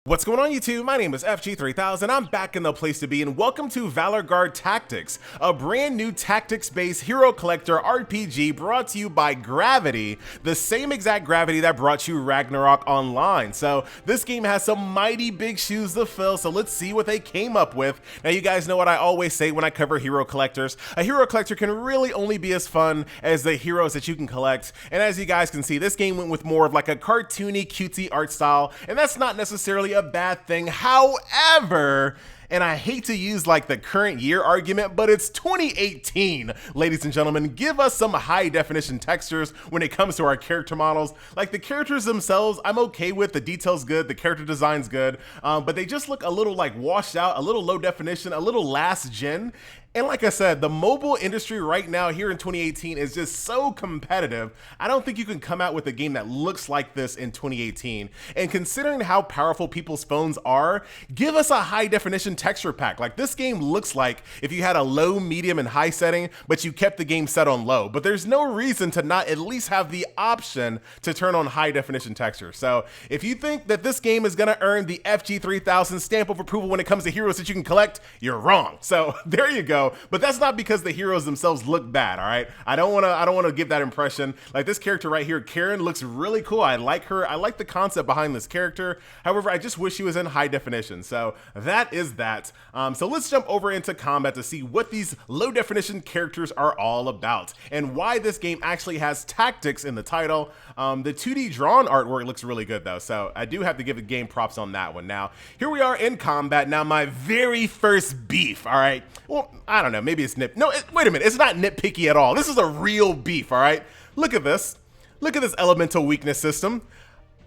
What's going on YouTube? My name is FG3000. I'm back in the place to be, and welcome to Valor Tactics, a brand new tactics-based hero collector RPG brought to you by Gravity, the same exact Gravity that brought you Ragnarok Online. So this game has some mighty big shoes to fill, so let's see what they came up with. Now you guys know what I always say when I cover hero collectors. A hero collector can really only be as fun as the heroes that you can collect, and as you guys can see, this game went with more of like a cartoony, cutesy art style, and that's not necessarily a bad thing. However, and I hate to use like the current year argument, but it's 2018, ladies and gentlemen. Give us some high definition textures when it comes to our character models. Like the characters themselves, I'm okay with. The detail's good, the character design's good, but they just look a little like washed out, a little low definition, a little last gen. And like I said, the mobile industry right now here in 2018 is just so competitive. I don't think you can come out with a game that looks like this in 2018. And considering how powerful people's phones are, give us a high definition texture pack. Like this game looks like if you had a low, medium, and high setting, but you kept the game set on low. But there's no reason to not at least have the option to turn on high definition texture. So if you think that this game is gonna earn the FG3000 stamp of approval when it comes to heroes that you can collect, you're wrong. So there you go. But that's not because the heroes themselves look bad, all right? I don't wanna give that impression. Like this character right here, Karen, looks really cool. I like her. I like the concept behind this character. However, I just wish she was in high definition. So that is that. So let's jump over into combat to see what these low definition characters are all about and why this game actually has tactics in the title. The 2D drawn artwork looks really good though. So I do have to give the game props on that one. Now, here we are in combat. Now, my very first beef, all right? Well, I don't know, maybe it's wait a minute, it's not nitpicky at all. This is a real beef, all right? Look at this. Look at this elemental weakness system.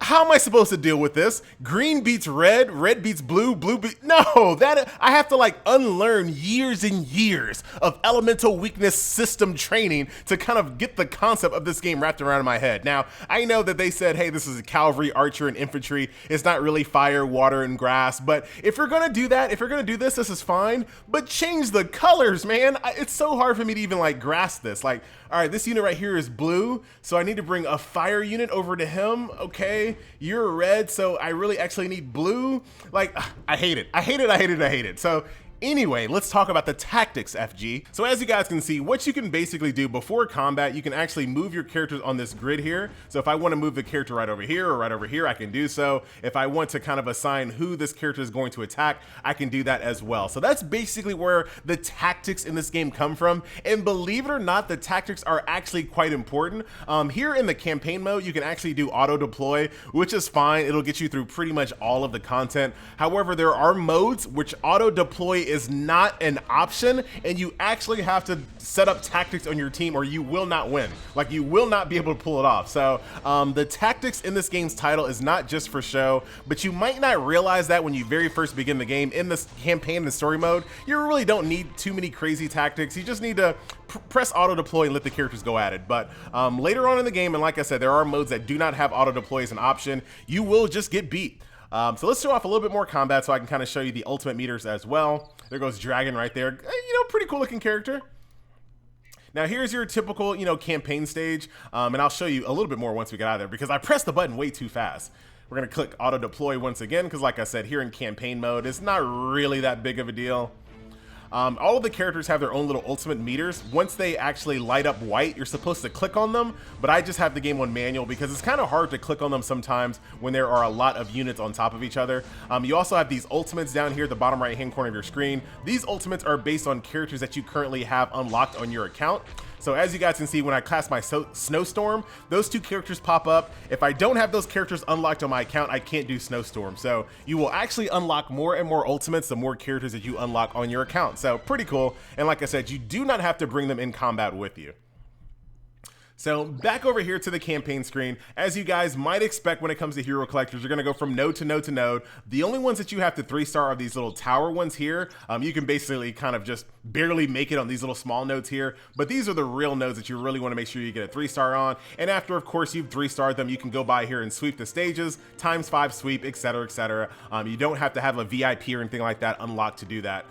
How am I supposed to deal with this? Green beats red, red beats blue, blue beats... No, I have to like unlearn years and years of elemental weakness system training to kind of get the concept of this game wrapped around in my head. Now, I know that they said, hey, this is a cavalry, archer, and infantry. It's not really fire, water, and grass. But if you're gonna do that, if you're gonna do this, this is fine. But change the colors, man. It's so hard for me to even like grasp this. Like, all right, this unit right here is blue, so I need to bring a fire unit over to him. Okay, you're red, so I really actually need blue. Like, I hate it. I hate it, I hate it, I hate it. So anyway, let's talk about the tactics, FG. So as you guys can see, what you can basically do before combat, you can actually move your characters on this grid here. So if I want to move the character right over here or right over here, I can do so. If I want to kind of assign who this character is going to attack, I can do that as well. So that's basically where the tactics in this game come from. And believe it or not, the tactics are actually quite important. Here in the campaign mode, you can actually do auto deploy, which is fine. It'll get you through pretty much all of the content. However, there are modes which auto deploy is not an option, and you actually have to set up tactics on your team or you will not win. Like, you will not be able to pull it off. So the tactics in this game's title is not just for show, but you might not realize that when you very first begin the game. In this campaign, the story mode, you really don't need too many crazy tactics. You just need to press auto deploy and let the characters go at it. But later on in the game, and like I said, there are modes that do not have auto deploy as an option, you will just get beat. So let's show off a little bit more combat so I can kind of show you the ultimate meters as well. There goes Dragon right there. You know, pretty cool looking character. Now here's your typical, you know, campaign stage. And I'll show you a little bit more once we get out of there because I pressed the button way too fast. We're gonna click auto deploy once again because like I said, here in campaign mode, it's not really that big of a deal. All of the characters have their own little ultimate meters. Once they actually light up white, you're supposed to click on them, but I just have the game on manual because it's kind of hard to click on them sometimes when there are a lot of units on top of each other. You also have these ultimates down here at the bottom right hand corner of your screen. These ultimates are based on characters that you currently have unlocked on your account. So as you guys can see, when I cast my Snowstorm, those two characters pop up. If I don't have those characters unlocked on my account, I can't do Snowstorm. So you will actually unlock more and more ultimates the more characters that you unlock on your account. So pretty cool. And like I said, you do not have to bring them in combat with you. So back over here to the campaign screen, as you guys might expect when it comes to hero collectors, you're gonna go from node to node to node. The only ones that you have to 3-star are these little tower ones here. You can basically kind of just barely make it on these little small nodes here, but these are the real nodes that you really wanna make sure you get a 3-star on. And after, of course, you've 3-starred them, you can go by here and sweep the stages, ×5 sweep, etc., etc. You don't have to have a VIP or anything like that unlocked to do that.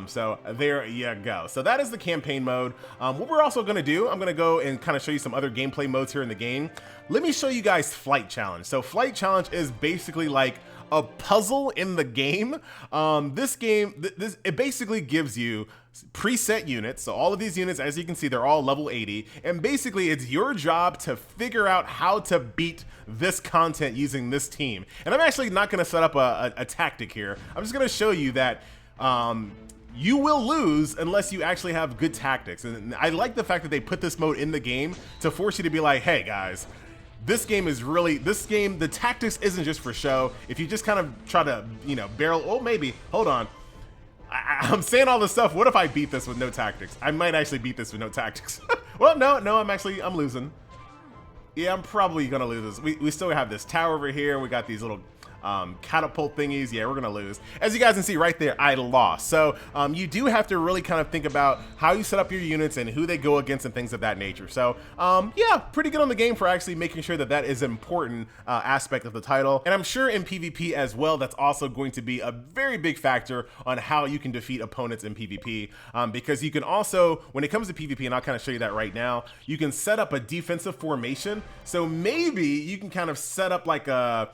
So there you go. So that is the campaign mode. What we're also gonna do, I'm gonna go and kind of show you some other gameplay modes here in the game. Let me show you guys Flight Challenge. So Flight Challenge is basically like a puzzle in the game. This game, it basically gives you preset units. So all of these units, as you can see, they're all level 80. And basically it's your job to figure out how to beat this content using this team. And I'm actually not gonna set up a tactic here. I'm just gonna show you that you will lose unless you actually have good tactics. And I like the fact that they put this mode in the game to force you to be like, hey guys, this game, the tactics isn't just for show. If you just kind of try to, you know, barrel, oh, maybe, hold on. I'm saying all this stuff. What if I beat this with no tactics? I might actually beat this with no tactics. Well, no, I'm losing. Yeah, I'm probably gonna lose this. We still have this tower over here. We got these little catapult thingies. Yeah, we're gonna lose. As you guys can see right there, I lost. So you do have to really kind of think about how you set up your units and who they go against and things of that nature. So yeah, pretty good on the game for actually making sure that that is an important aspect of the title. And I'm sure in PvP as well, that's also going to be a very big factor on how you can defeat opponents in PvP, because you can also, when it comes to PvP, and I'll kind of show you that right now, you can set up a defensive formation. So maybe you can kind of set up like a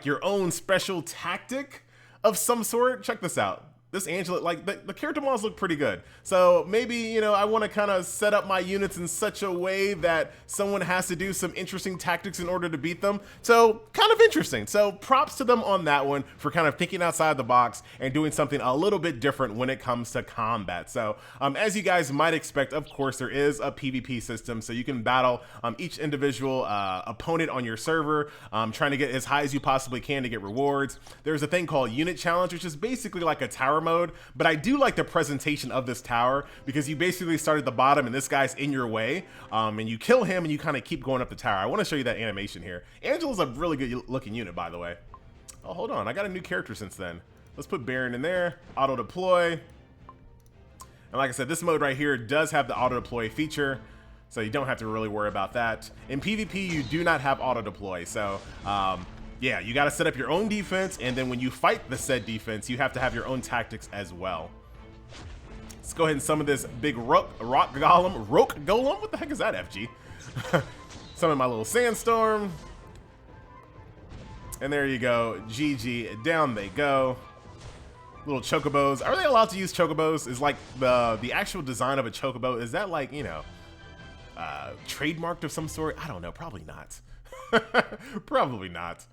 your own special tactic of some sort. Check this out. This Angela, like the character models look pretty good. So maybe, you know, I want to kind of set up my units in such a way that someone has to do some interesting tactics in order to beat them. So kind of interesting. So props to them on that one for kind of thinking outside the box and doing something a little bit different when it comes to combat. So as you guys might expect, of course, there is a PvP system. So you can battle each individual opponent on your server, trying to get as high as you possibly can to get rewards. There's a thing called Unit Challenge, which is basically like a tower mode, but I do like the presentation of this tower because you basically start at the bottom and this guy's in your way, and you kill him and you kind of keep going up the tower. I want to show you that animation here. Angela's a really good looking unit, by the way. Oh, hold on, I got a new character since then. Let's put Baron in there, auto deploy. And like I said, this mode right here does have the auto deploy feature, so you don't have to really worry about that. In PvP, you do not have auto deploy, so yeah, you got to set up your own defense, and then when you fight the said defense, you have to have your own tactics as well. Let's go ahead and summon this big rock golem. What the heck is that, FG? Summon my little sandstorm. And there you go. GG. Down they go. Little chocobos. Are they allowed to use chocobos? Is like the actual design of a chocobo, is that like, you know, trademarked of some sort? I don't know. Probably not. Probably not.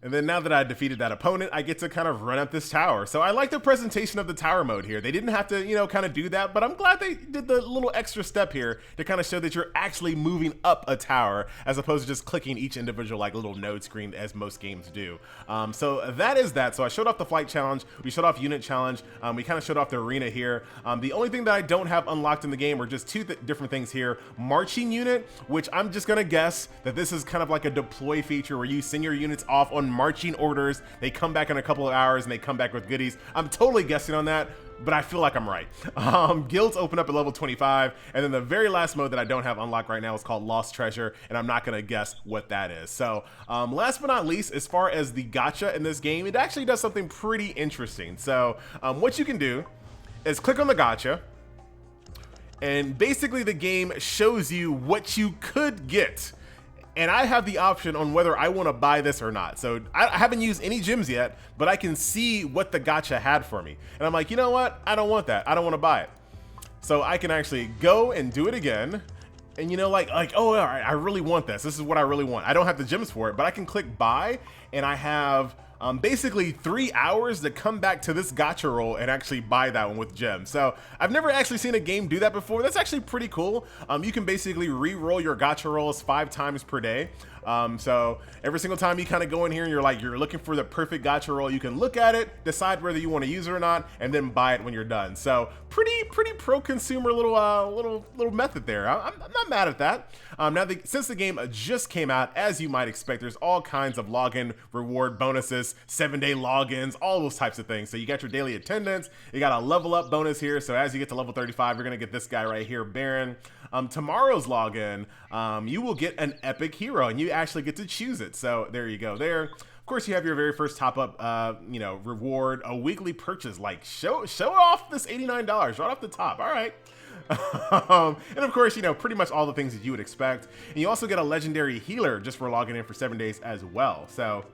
And then now that I defeated that opponent, I get to kind of run up this tower. So I like the presentation of the tower mode here. They didn't have to, you know, kind of do that, but I'm glad they did the little extra step here to kind of show that you're actually moving up a tower as opposed to just clicking each individual like little node screen as most games do. So that is that. So I showed off the flight challenge. We showed off unit challenge. We kind of showed off the arena here. The only thing that I don't have unlocked in the game are just two different things here. Marching unit, which I'm just going to guess that this is kind of like a deploy feature where you send your units off on marching orders. They come back in a couple of hours and they come back with goodies. I'm totally guessing on that, but I feel like I'm right. Guilds open up at level 25, and then the very last mode that I don't have unlocked right now is called Lost Treasure, and I'm not gonna guess what that is. So last but not least, as far as the gacha in this game, it actually does something pretty interesting. So what you can do is click on the gacha, and basically the game shows you what you could get. And I have the option on whether I want to buy this or not. So I haven't used any gems yet, but I can see what the gacha had for me. And I'm like, you know what? I don't want that. I don't want to buy it. So I can actually go and do it again. And you know, like, oh, all right, I really want this. This is what I really want. I don't have the gems for it, but I can click buy, and I have basically 3 hours to come back to this gacha roll and actually buy that one with gems. So I've never actually seen a game do that before. That's actually pretty cool. You can basically re-roll your gacha rolls 5 times per day. So every single time you kind of go in here and you're looking for the perfect gacha roll, you can look at it, decide whether you want to use it or not, and then buy it when you're done. So pretty pro-consumer little method there. I'm not mad at that. Now, since the game just came out, as you might expect, there's all kinds of login reward bonuses, 7-day logins, all those types of things. So you got your daily attendance, you got a level up bonus here. So as you get to level 35, you're gonna get this guy right here, Baron. Tomorrow's login, you will get an epic hero, and you actually get to choose it. So there you go there. Of course, you have your very first top up, you know, reward, a weekly purchase. Like show off this $89 right off the top. All right. And of course, you know, pretty much all the things that you would expect. And you also get a legendary healer just for logging in for 7 days as well. So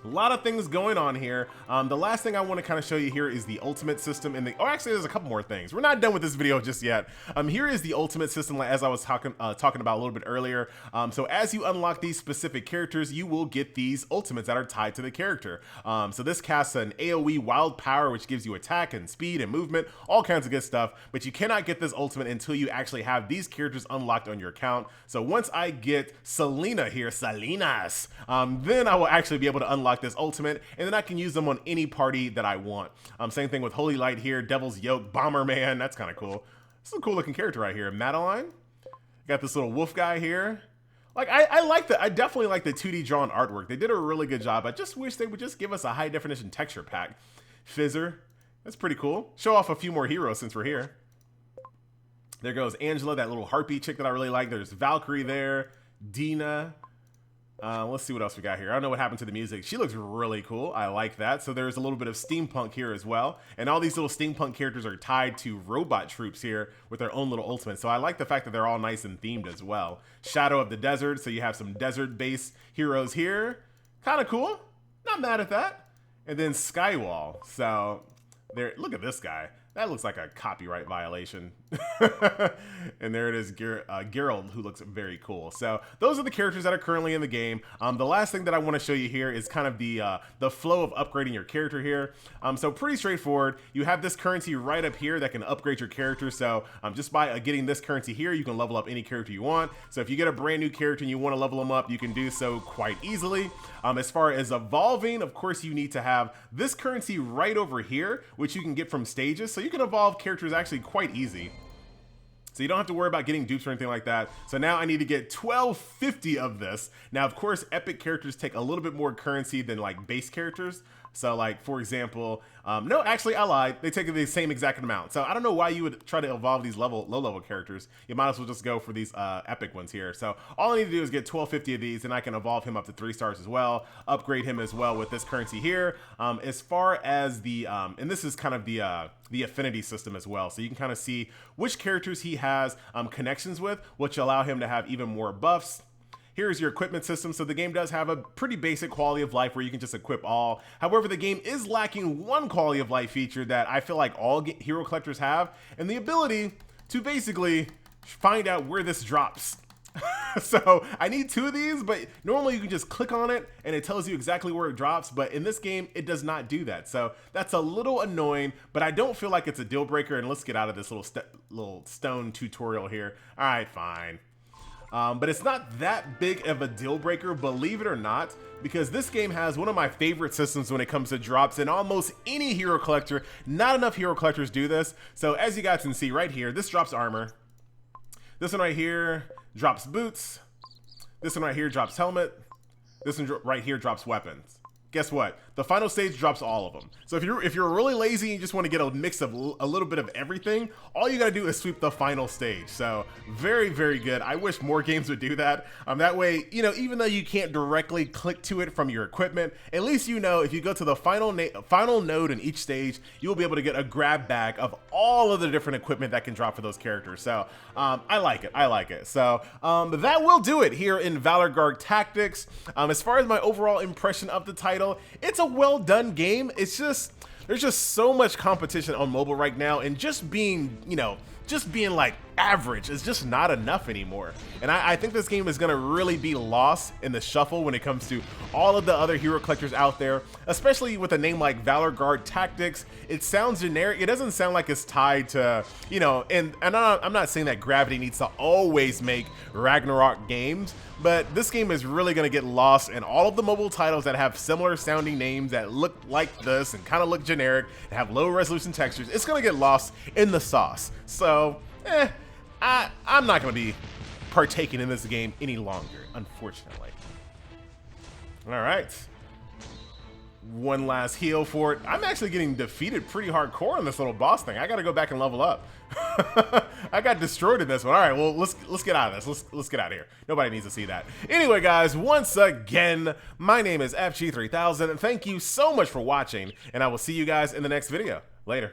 A lot of things going on here. The last thing I want to kind of show you here is the ultimate system in the, oh, actually there's a couple more things. We're not done with this video just yet. Here is the ultimate system, as I was talking about a little bit earlier. So as you unlock these specific characters, you will get these ultimates that are tied to the character. So this casts an AoE wild power, which gives you attack and speed and movement, all kinds of good stuff, but you cannot get this ultimate until you actually have these characters unlocked on your account. So once I get Selena here, Salinas, then I will actually be able to unlock this ultimate, and then I can use them on any party that I want. Same thing with Holy Light here, Devil's Yoke, Bomberman, that's kind of cool. This is a cool looking character right here. Madeline, got this little wolf guy here. Like, I definitely like the 2D drawn artwork. They did a really good job. I just wish they would just give us a high definition texture pack. Fizzer, that's pretty cool. Show off a few more heroes since we're here. There goes Angela, that little harpy chick that I really like. There's Valkyrie there, Dina. Let's see what else we got here. I don't know what happened to the music. She looks really cool. I like that. So there's a little bit of steampunk here as well. And all these little steampunk characters are tied to robot troops here with their own little ultimates. So I like the fact that they're all nice and themed as well. Shadow of the Desert. So you have some desert-based heroes here. Kind of cool. Not mad at that. And then Skywall. So there, look at this guy. That looks like a copyright violation. And there it is, Geralt, who looks very cool. So those are the characters that are currently in the game. The last thing that I want to show you here is kind of the flow of upgrading your character here. So pretty straightforward. You have this currency right up here that can upgrade your character. So just by getting this currency here, you can level up any character you want. So if you get a brand new character and you want to level them up, you can do so quite easily. As far as evolving, of course, you need to have this currency right over here, which you can get from stages. So you can evolve characters actually quite easy. So you don't have to worry about getting dupes or anything like that. So now I need to get 1250 of this. Now, of course, epic characters take a little bit more currency than like base characters. So like, for example, no, actually I lied. They take the same exact amount. So I don't know why you would try to evolve these low level characters. You might as well just go for these epic ones here. So all I need to do is get 1250 of these, and I can evolve him up to 3 stars as well, upgrade him as well with this currency here. As far as the, and this is kind of the affinity system as well. So you can kind of see which characters he has connections with, which allow him to have even more buffs. Here's your equipment system. So the game does have a pretty basic quality of life where you can just equip all. However, the game is lacking one quality of life feature that I feel like all hero collectors have, and the ability to basically find out where this drops. So I need 2 of these, but normally you can just click on it and it tells you exactly where it drops. But in this game, it does not do that. So that's a little annoying, but I don't feel like it's a deal breaker. And let's get out of this little stone tutorial here. All right, fine. But it's not that big of a deal breaker, believe it or not, because this game has one of my favorite systems when it comes to drops in almost any hero collector. Not enough hero collectors do this. So as you guys can see right here, this drops armor. This one right here drops boots. This one right here drops helmet. This one right here drops weapons. Guess what? The final stage drops all of them. So if you're really lazy and you just want to get a mix of a little bit of everything, all you gotta do is sweep the final stage. So very, very good. I wish more games would do that. That way, you know, even though you can't directly click to it from your equipment, at least you know if you go to the final node in each stage, you'll be able to get a grab bag of all of the different equipment that can drop for those characters. So I like it. I like it. So that will do it here in Valor Guard Tactics. As far as my overall impression of the title, it's a well done game. It's just, there's just so much competition on mobile right now, and just being, you know, just being like average is just not enough anymore. And I think this game is gonna really be lost in the shuffle when it comes to all of the other hero collectors out there, especially with a name like Valor Guard Tactics. It sounds generic. It doesn't sound like it's tied to, you know, and I'm not saying that Gravity needs to always make Ragnarok games, but this game is really gonna get lost in all of the mobile titles that have similar sounding names that look like this and kind of look generic and have low resolution textures. It's gonna get lost in the sauce. So, I'm not going to be partaking in this game any longer, unfortunately. All right. One last heal for it. I'm actually getting defeated pretty hardcore on this little boss thing. I got to go back and level up. I got destroyed in this one. All right, well, let's get out of this. Let's get out of here. Nobody needs to see that. Anyway, guys, once again, my name is FG3000, and thank you so much for watching, and I will see you guys in the next video. Later.